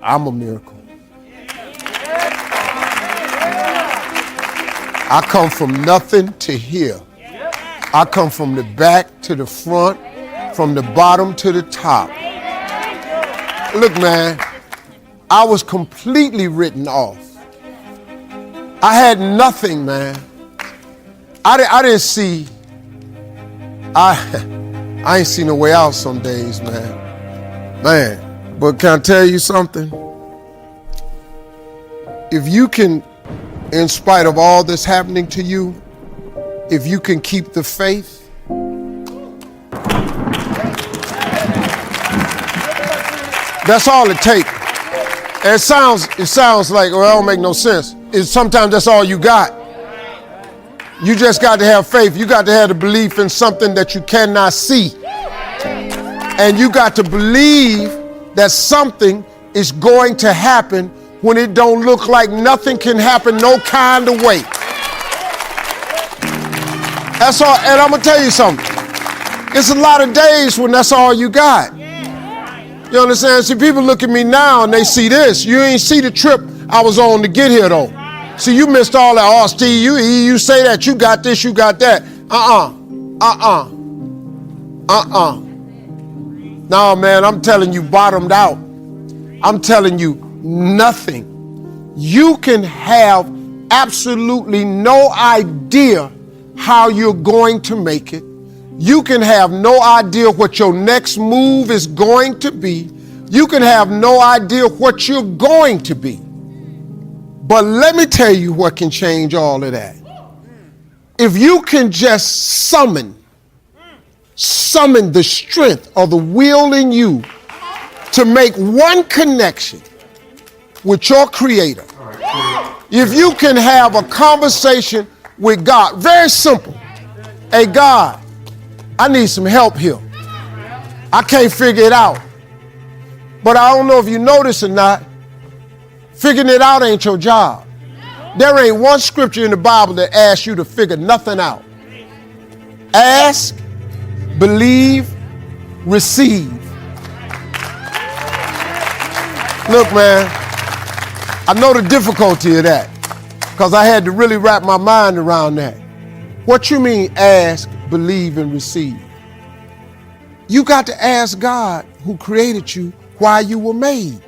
I'm a miracle. I come from nothing to here. I come from the back to the front, from the bottom to the top. Look, man, I was completely written off. I had nothing, man. I didn't see, I ain't seen a way out some days, man. Man, but can I tell you something? If you can, in spite of all this happening to you, if you can keep the faith, that's all it takes. It sounds like, well, it don't make no sense. Sometimes that's all you got. You just got to have faith. You got to have the belief in something that you cannot see. And you got to believe that something is going to happen when it don't look like nothing can happen no kind of way. That's all. And I'm going to tell you something. It's a lot of days when that's all you got. You understand? See, people look at me now and they see this. You ain't see the trip I was on to get here, though. See, you missed all that. Oh, Steve, you say that. You got this, you got that. No, man, I'm telling you, bottomed out. I'm telling you, nothing. You can have absolutely no idea how you're going to make it. You can have no idea what your next move is going to be. You can have no idea what you're going to be. But let me tell you what can change all of that. If you can just summon the strength or the will in you to make one connection with your Creator. If you can have a conversation with God, very simple. Hey, God, I need some help here. I can't figure it out. But I don't know if you notice or not, figuring it out ain't your job. There ain't one scripture in the Bible that asks you to figure nothing out. Ask, believe, receive. Look, man, I know the difficulty of that because I had to really wrap my mind around that. What you mean ask, believe, and receive? You got to ask God who created you why you were made.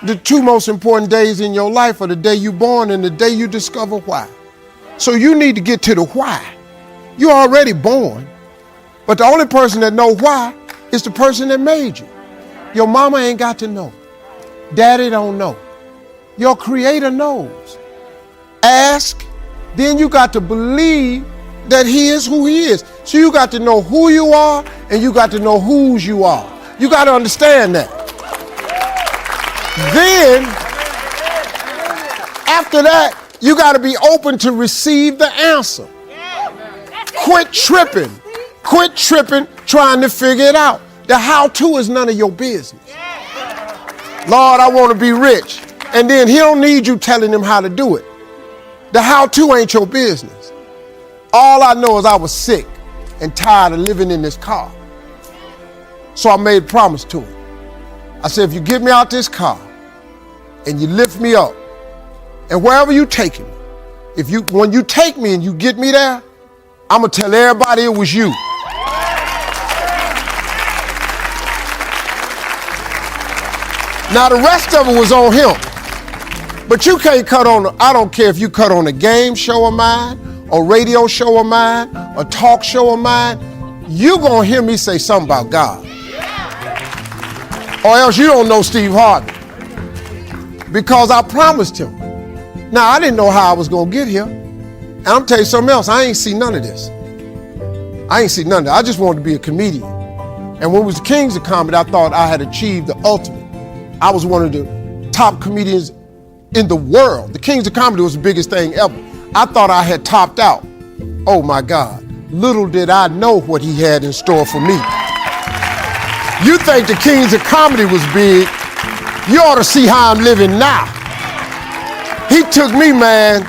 The two most important days in your life are the day you're born and the day you discover why. So you need to get to the why. You're already born, but the only person that knows why is the person that made you. Your mama ain't got to know. Daddy don't know. Your Creator knows. Ask, then you got to believe that He is who He is. So you got to know who you are and you got to know whose you are. You got to understand that. Then, after that, you got to be open to receive the answer. Quit tripping. Quit tripping trying to figure it out. The how-to is none of your business. Lord, I want to be rich. And then He don't need you telling Him how to do it. The how-to ain't your business. All I know is I was sick and tired of living in this car. So I made a promise to Him. I said, if you get me out this car and you lift me up, and wherever you take me, when you take me and you get me there, I'm going to tell everybody it was you. Now the rest of it was on Him. But you can't cut on, I don't care if you cut on a game show of mine, a radio show of mine, a talk show of mine, you're going to hear me say something about God. Or else you don't know Steve Harvey. Because I promised Him. Now, I didn't know how I was going to get here. And I'm telling you something else, I ain't seen none of this. I ain't seen none of that. I just wanted to be a comedian. And when it was the Kings of Comedy, I thought I had achieved the ultimate. I was one of the top comedians in the world. The Kings of Comedy was the biggest thing ever. I thought I had topped out. Oh my God. Little did I know what He had in store for me. You think the Kings of Comedy was big, you ought to see how I'm living now. He took me, man,